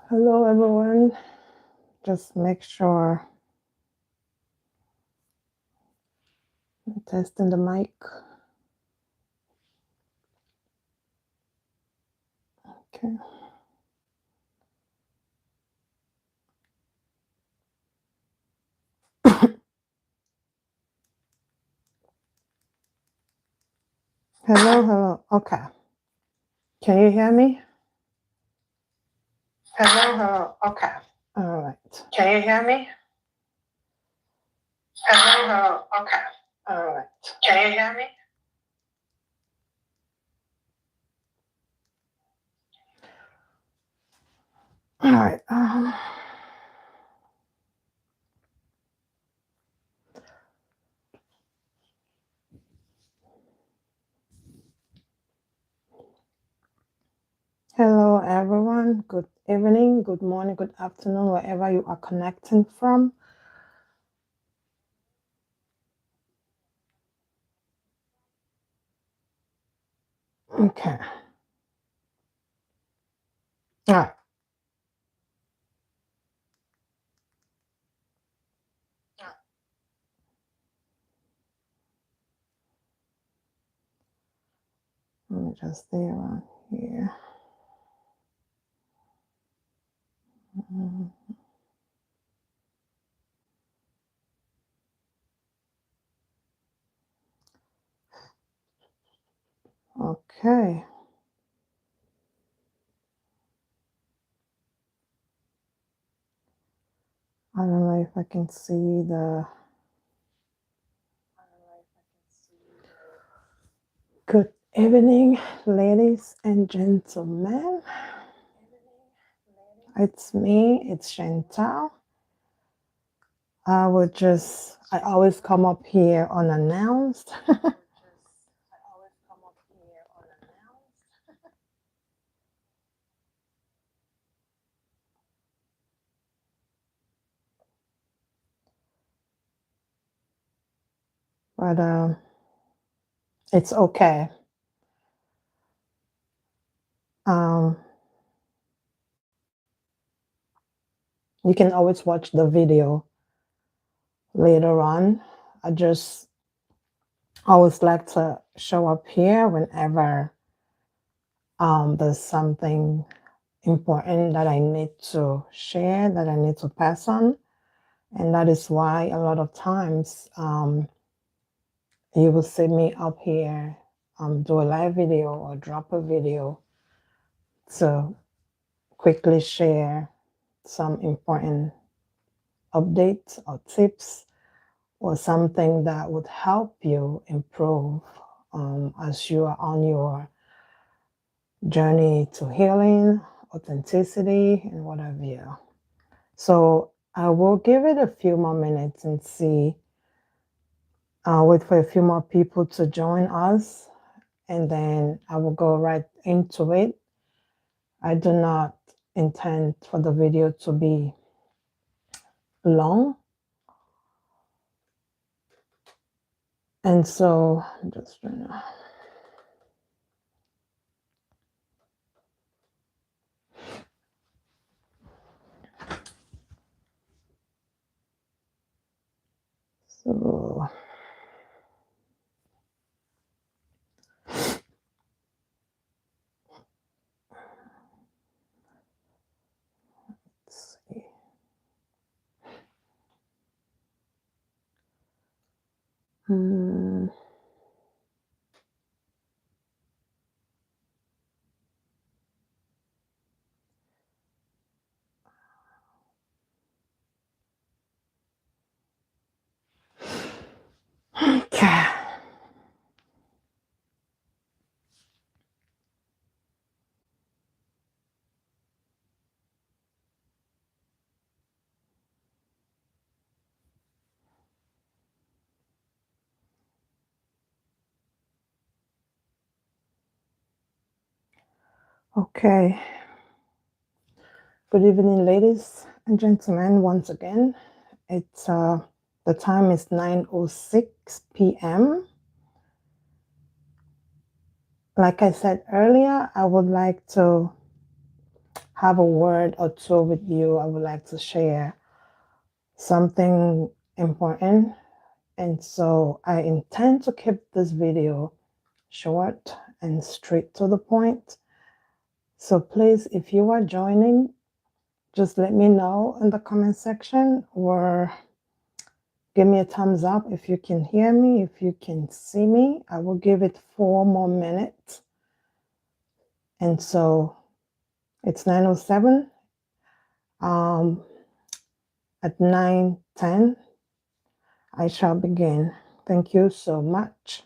Hello, everyone. Just make sure I'm testing the mic. Okay. Hello. Okay. Can you hear me? Hello. Okay. All right. Can you hear me? Hello. Okay. All right. Can you hear me? All right. Hello, everyone. Good evening, good morning, good afternoon, wherever you are connecting from. Okay. All right. Let me just stay around here. Okay. I don't know if I can see the. Good evening, ladies and gentlemen. It's me, it's Chantal. I always come up here unannounced. But it's okay. You can always watch the video later on. I just always like to show up here whenever there's something important that I need to share, that I need to pass on. And that is why a lot of times you will see me up here do a live video or drop a video to quickly share some important updates or tips or something that would help you improve as you are on your journey to healing, authenticity, and what have you. So I will give it a few more minutes and see. I'll wait for a few more people to join us, and then I will go right into it. I do not intend for the video to be long. And so I'm just trying to. So let's see. Okay. Okay. Good evening, ladies and gentlemen. Once again, it's the time is 9:06 p.m. Like I said earlier, I would like to have a word or two with you. I would like to share something important. And so I intend to keep this video short and straight to the point. So please, if you are joining, just let me know in the comment section or give me a thumbs up if you can hear me, if you can see me. I will give it 4 more minutes. And so it's 9:07. At 9:10, I shall begin. Thank you so much.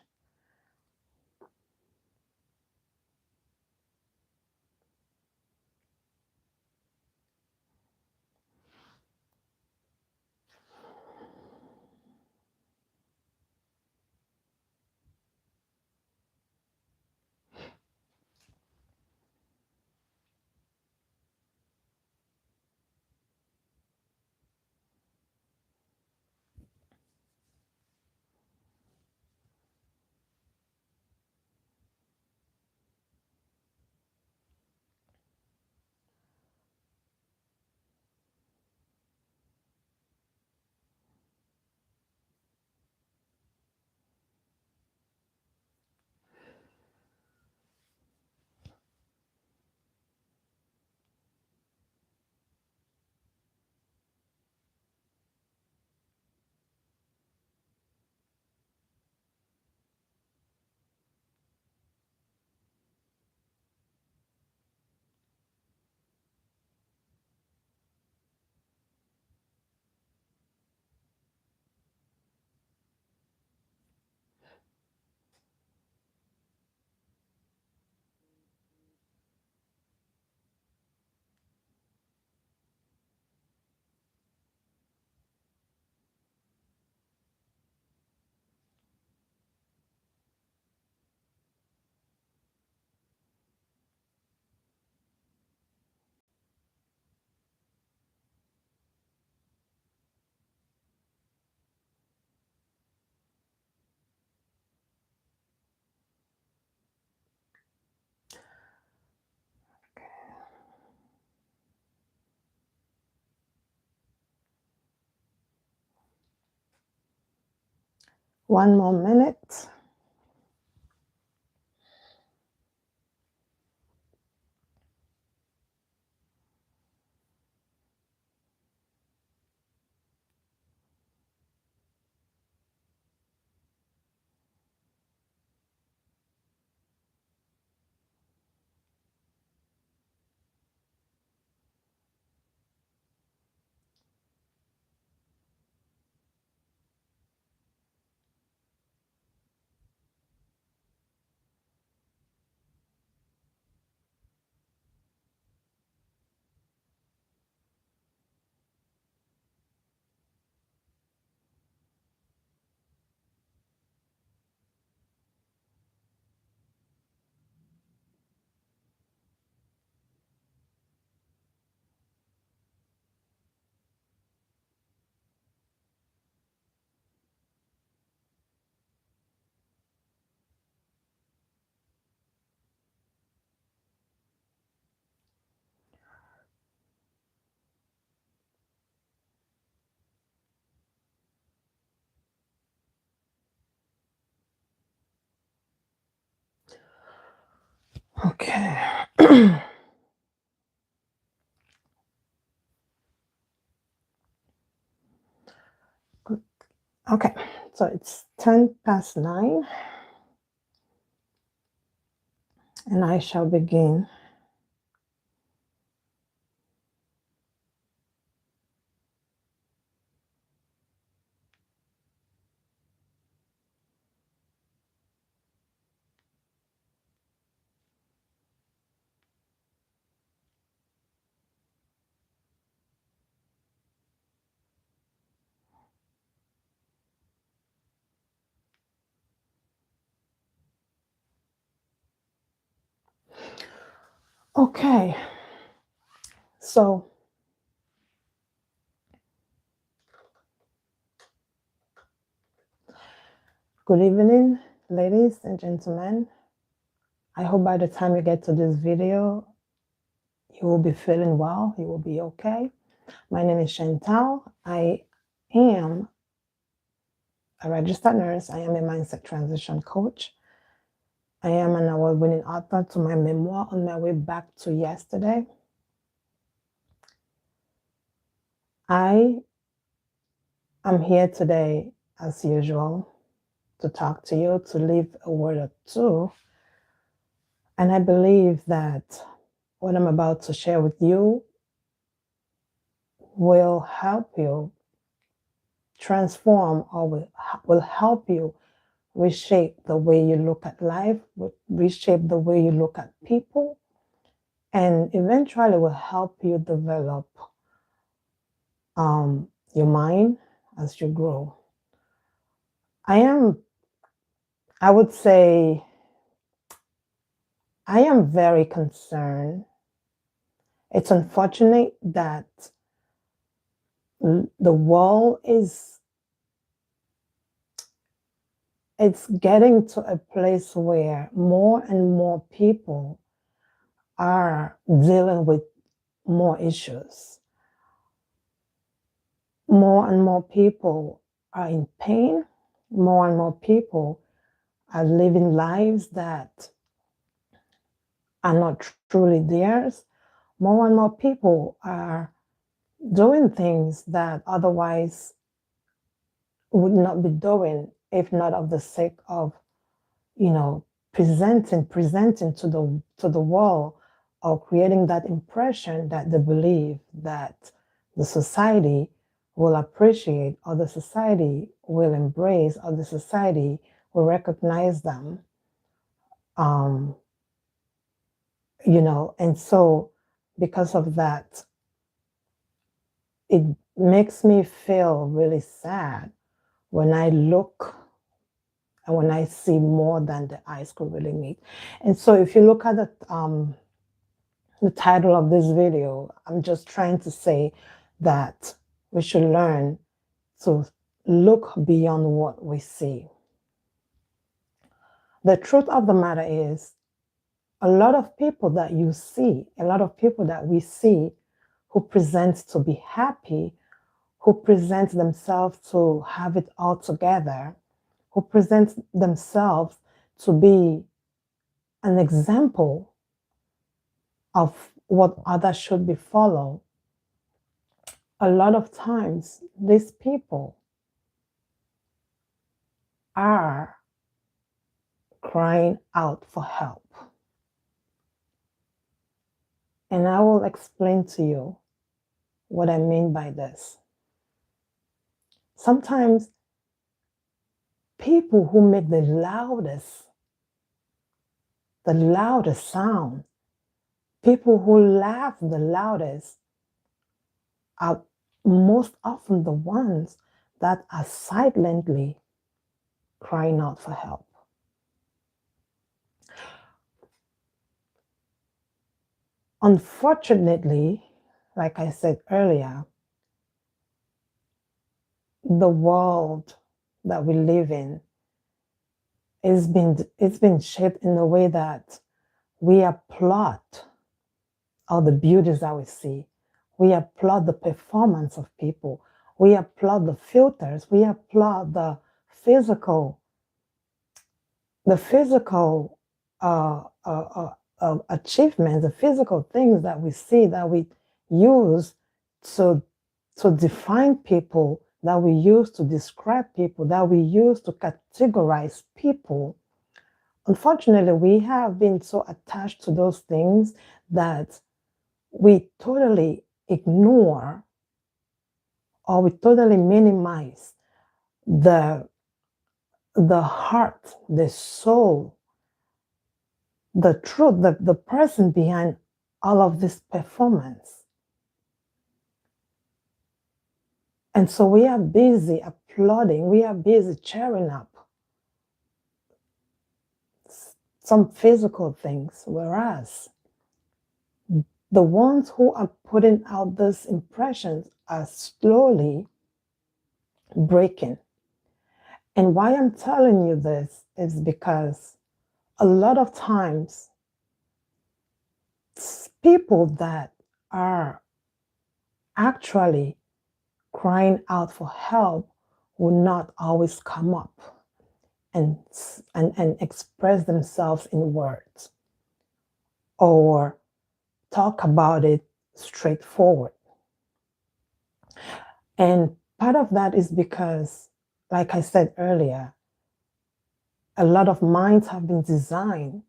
One more minute. Okay. Good. Okay, so it's 9:10 and I shall begin. Okay, so good evening, ladies and gentlemen. I hope by the time you get to this video, You will be feeling well. You will be okay. My name is Chantal. I am a registered nurse. I am a mindset transition coach. I am an award-winning author to my memoir, On My Way Back to Yesterday. I am here today, as usual, to talk to you, to leave a word or two. And I believe that what I'm about to share with you will help you transform, or will help you reshape the way you look at life, reshape the way you look at people, and eventually will help you develop your mind as you grow. I would say, I am very concerned. It's unfortunate that the world it's getting to a place where more and more people are dealing with more issues. More and more people are in pain. More and more people are living lives that are not truly theirs. More and more people are doing things that otherwise would not be doing if not of the sake of, presenting to the world, or creating that impression that they believe that the society will appreciate, or the society will embrace, or the society will recognize them. um and so because of that, it makes me feel really sad when I look and when I see more than the eyes could really meet. And so if you look at the title of this video, I'm just trying to say that we should learn to look beyond what we see. The truth of the matter is, a lot of people that you see, a lot of people that we see who present to be happy, who present themselves to have it all together, who present themselves to be an example of what others should be followed. A lot of times, these people are crying out for help. And I will explain to you what I mean by this. Sometimes people who make the loudest sound, people who laugh the loudest, are most often the ones that are silently crying out for help. Unfortunately, like I said earlier, the world that we live in it's been shaped in a way that we applaud all the beauties that we see. We applaud the performance of people. We applaud the filters. We applaud physical, the physical achievements, the physical things that we see, that we use to define people, that we use to describe people, that we use to categorize people. Unfortunately, we have been so attached to those things that we totally ignore, or we totally minimize the heart, the soul, the truth, the person behind all of this performance. And so we are busy applauding, we are busy cheering up some physical things, whereas the ones who are putting out these impressions are slowly breaking. And why I'm telling you this is because a lot of times people that are actually crying out for help will not always come up and express themselves in words or talk about it straightforward. And part of that is because, like I said earlier, a lot of minds have been designed,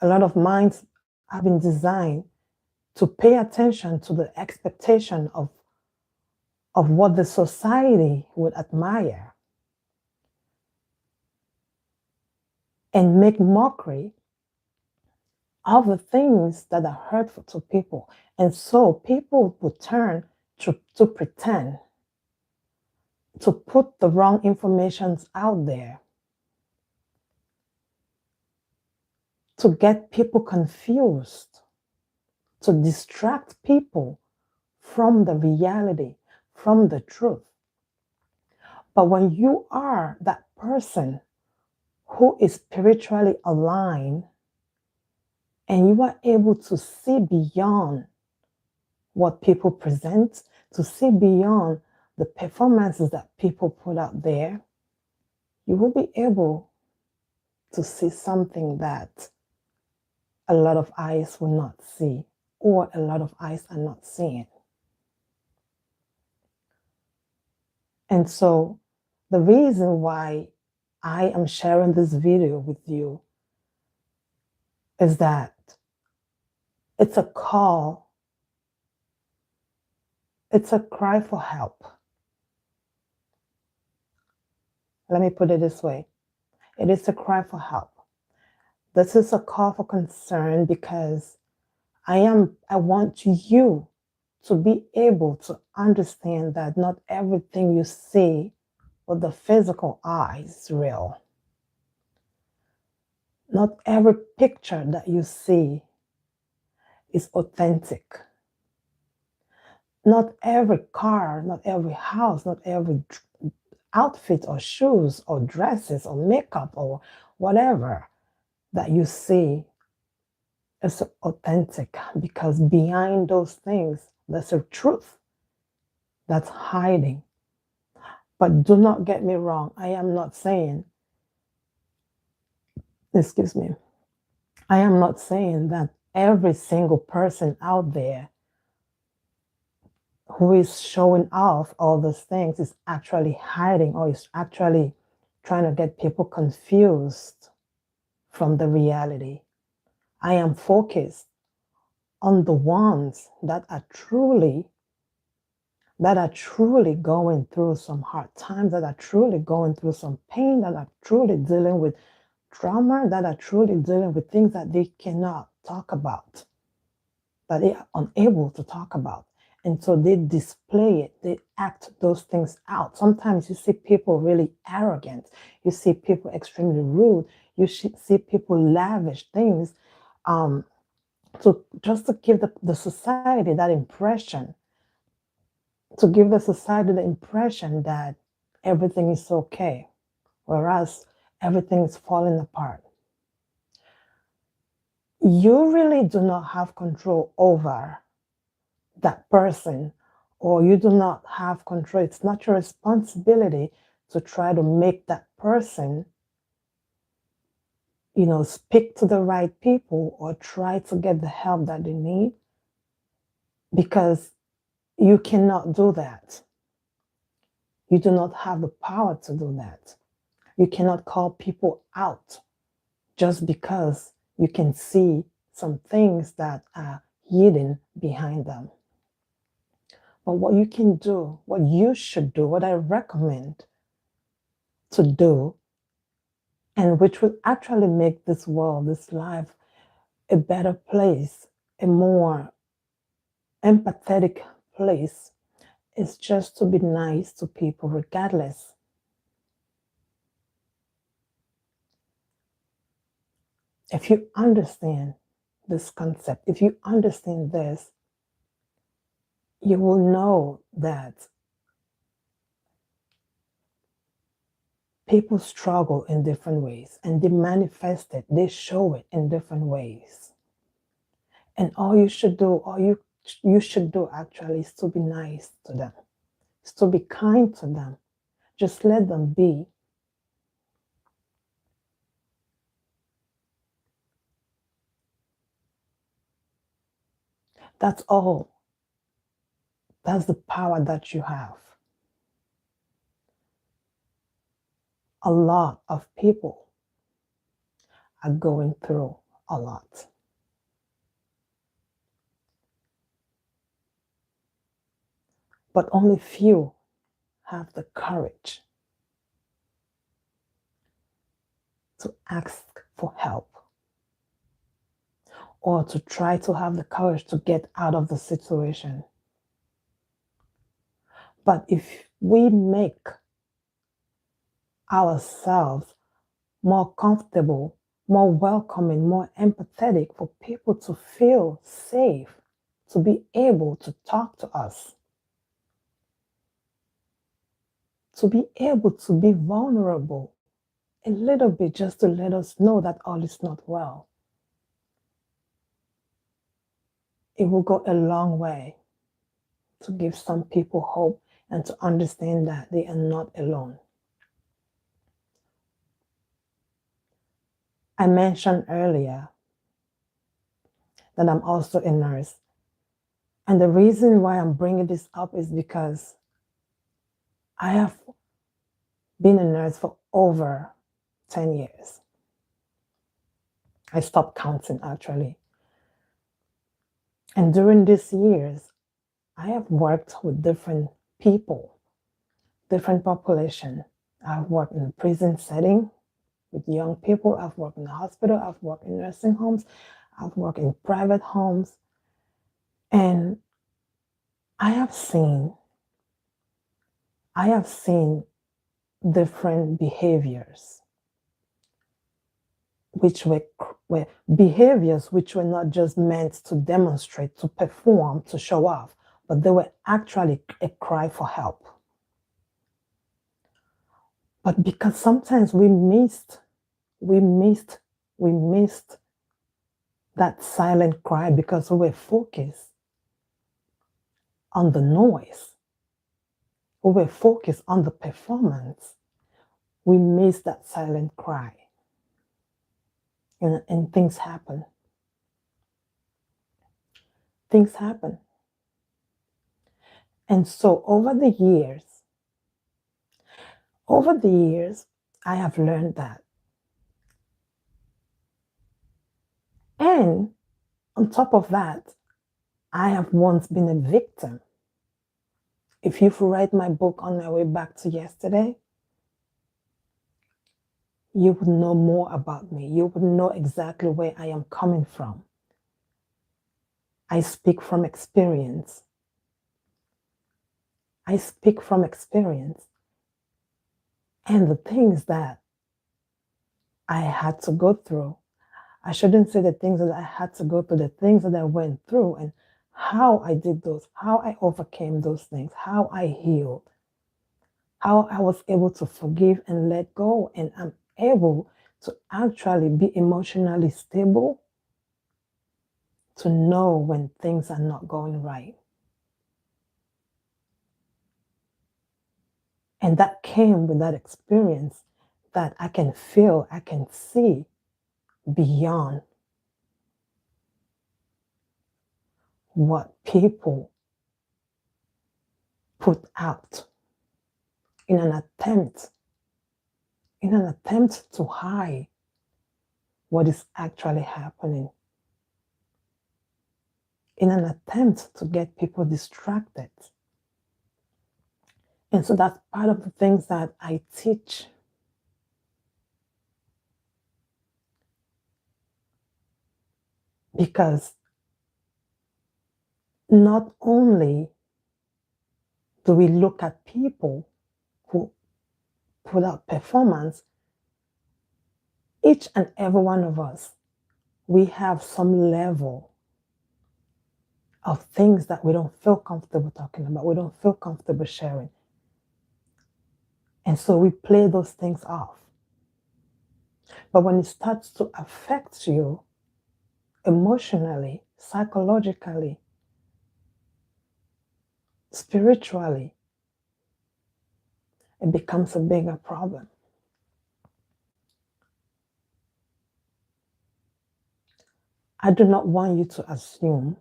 a lot of minds have been designed to pay attention to the expectation of what the society would admire and make mockery of the things that are hurtful to people. And so people would turn to pretend, to put the wrong information out there, to get people confused, to distract people from the reality, from the truth. But when you are that person who is spiritually aligned and you are able to see beyond what people present, to see beyond the performances that people put out there, you will be able to see something that a lot of eyes will not see, or a lot of eyes are not seeing. And so the reason why I am sharing this video with you is that it's a call, it's a cry for help. Let me put it this way. It is a cry for help. This is a call for concern because I want you to be able to understand that not everything you see with the physical eye is real. Not every picture that you see is authentic. Not every car, not every house, not every outfit or shoes or dresses or makeup or whatever that you see is authentic, because behind those things, there's a truth that's hiding. But do not get me wrong, I am not saying, excuse me, I am not saying that every single person out there who is showing off all those things is actually hiding or is actually trying to get people confused from the reality. I am focused on the ones that are truly going through some hard times, that are truly going through some pain, that are truly dealing with trauma, that are truly dealing with things that they cannot talk about, that they are unable to talk about. And so they display it, they act those things out. Sometimes you see people really arrogant, you see people extremely rude, you see people lavish things just to give the society that impression, to give the society the impression that everything is okay, whereas everything is falling apart. You really do not have control over that person, or you do not have control. It's not your responsibility to try to make that person, speak to the right people or try to get the help that they need, because you cannot do that. You do not have the power to do that. You cannot call people out just because you can see some things that are hidden behind them. But what you can do, what you should do, what I recommend to do, and which will actually make this world, this life, a better place, a more empathetic place, is just to be nice to people regardless. If you understand this concept, if you understand this, you will know that people struggle in different ways and they manifest it, they show it in different ways. And all you should do, you should do actually is to be nice to them, is to be kind to them. Just let them be. That's all. That's the power that you have. A lot of people are going through a lot. But only few have the courage to ask for help or to try to have the courage to get out of the situation. But if we make ourselves more comfortable, more welcoming, more empathetic for people to feel safe, to be able to talk to us, to be able to be vulnerable a little bit just to let us know that all is not well. It will go a long way to give some people hope and to understand that they are not alone. I mentioned earlier that I'm also a nurse. And the reason why I'm bringing this up is because I have been a nurse for over 10 years. I stopped counting actually. And during these years, I have worked with different people, different population. I've worked in a prison setting with young people. I've worked in the hospital. I've worked in nursing homes. I've worked in private homes. And I have seen different behaviors, which were behaviors which were not just meant to demonstrate, to perform, to show off, but they were actually a cry for help. But because sometimes we missed that silent cry because we were focused on the noise. We were focused on the performance. We missed that silent cry. And things happen. Things happen. And so over the years, I have learned that. And on top of that, I have once been a victim. If you've read my book On My Way Back to Yesterday, you would know more about me. You would know exactly where I am coming from. I speak from experience. I speak from experience. And the things that I had to go through, I shouldn't say the things that I had to go through, the things that I went through and how I did those, how I overcame those things, how I healed, how I was able to forgive and let go, and I'm able to actually be emotionally stable to know when things are not going right. And that came with that experience that I can feel, I can see beyond what people put out in an attempt to hide what is actually happening, in an attempt to get people distracted. And so that's part of the things that I teach. Because not only do we look at people who put out performance, each and every one of us, we have some level of things that we don't feel comfortable talking about, we don't feel comfortable sharing. And so we play those things off. But when it starts to affect you emotionally, psychologically, spiritually, it becomes a bigger problem. I do not want you to assume,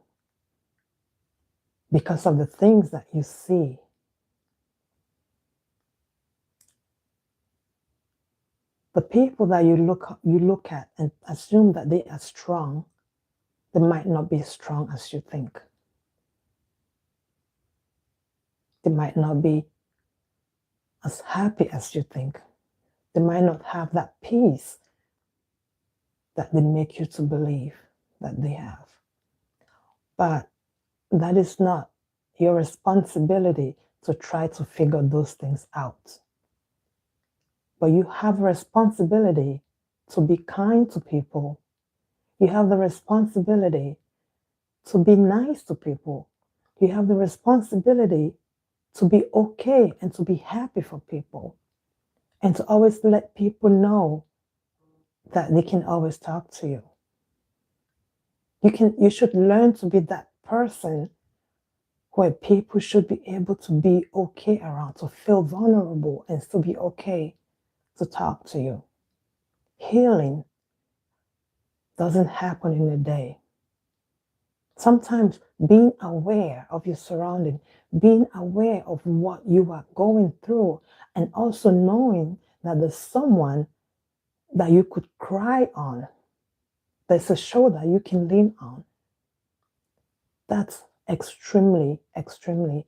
because of the things that you see, the people that you look at and assume that they are strong, they might not be as strong as you think. They might not be as happy as you think. They might not have that peace that they make you to believe that they have. But that is not your responsibility to try to figure those things out. But you have a responsibility to be kind to people. You have the responsibility to be nice to people. You have the responsibility to be okay and to be happy for people, and to always let people know that they can always talk to you. You should learn to be that person where people should be able to be okay around, to feel vulnerable and still be okay to talk to you. Healing doesn't happen in a day. Sometimes being aware of your surrounding, being aware of what you are going through, and also knowing that there's someone that you could cry on, there's a shoulder you can lean on. That's extremely, extremely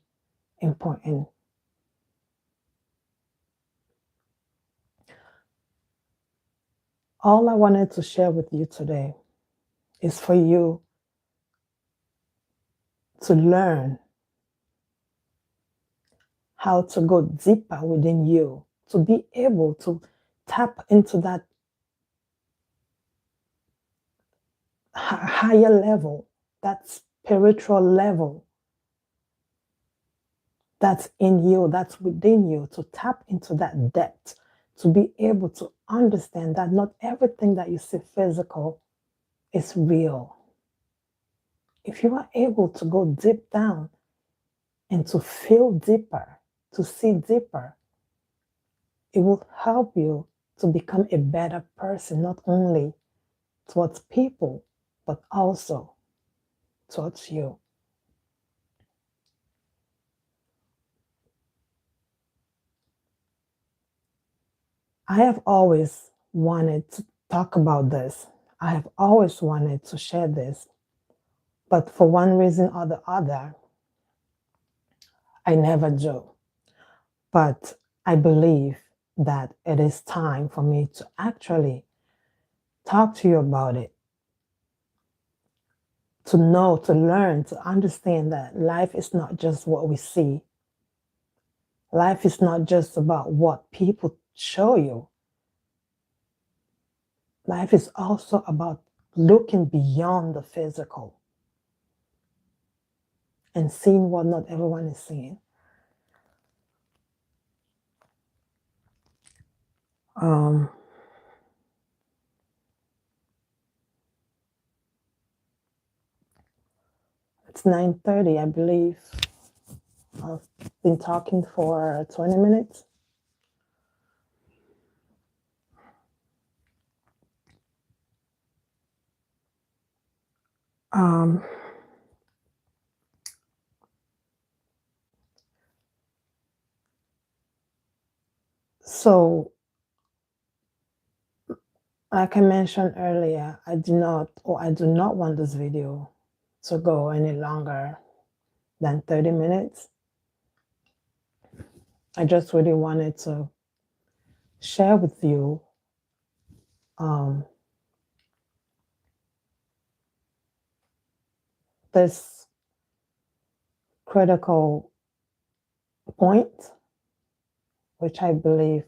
important. All I wanted to share with you today is for you to learn how to go deeper within you, to be able to tap into that higher level, that spiritual level that's in you, that's within you, to tap into that depth, to be able to understand that not everything that you see physical is real. If you are able to go deep down and to feel deeper, to see deeper, it will help you to become a better person, not only towards people, but also towards you. I have always wanted to talk about this. I have always wanted to share this. But for one reason or the other, I never do. But I believe that it is time for me to actually talk to you about it. To know, to learn, to understand that life is not just what we see. Life is not just about what people show you. Life is also about looking beyond the physical and seeing what not everyone is seeing. Um, it's 9:30, I believe. I've been talking for 20 minutes. Um, so, like I mentioned earlier, I do not want this video to go any longer than 30 minutes. I just really wanted to share with you this critical point, which I believe,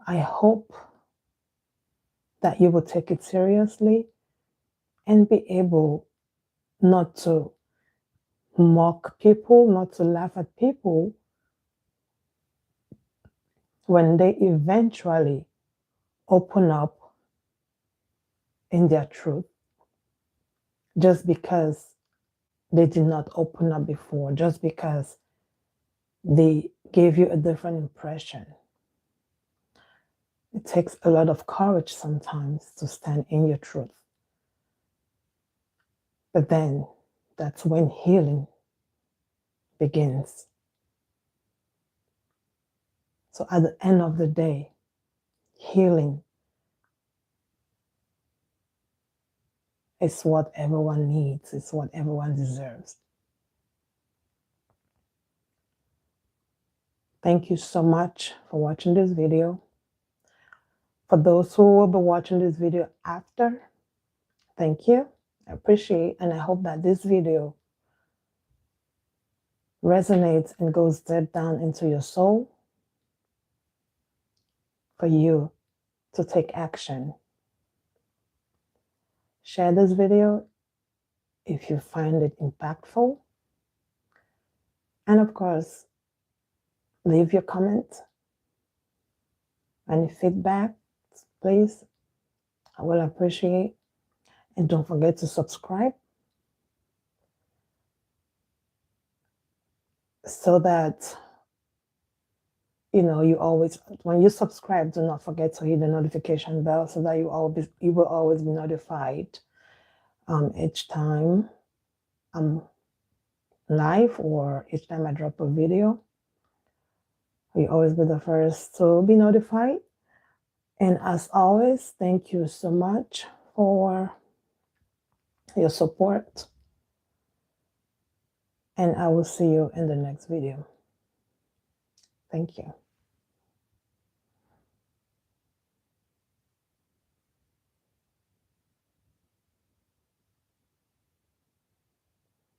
I hope that you will take it seriously and be able not to mock people, not to laugh at people when they eventually open up in their truth. just because they did not open up before, just because they gave you a different impression. It takes a lot of courage sometimes to stand in your truth. But then that's when healing begins. So at the end of the day, healing is what everyone needs, it's what everyone deserves. Thank you so much for watching this video. For those who will be watching this video after, thank you. I appreciate and I hope that this video resonates and goes deep down into your soul for you to take action. Share this video if you find it impactful. And of course, leave your comment. Any feedback, please. I will appreciate. And don't forget to subscribe so that you always, when you subscribe, do not forget to hit the notification bell so that you will always be notified each time I'm live or each time I drop a video. You always be the first to be notified. And as always, thank you so much for your support. And I will see you in the next video. Thank you.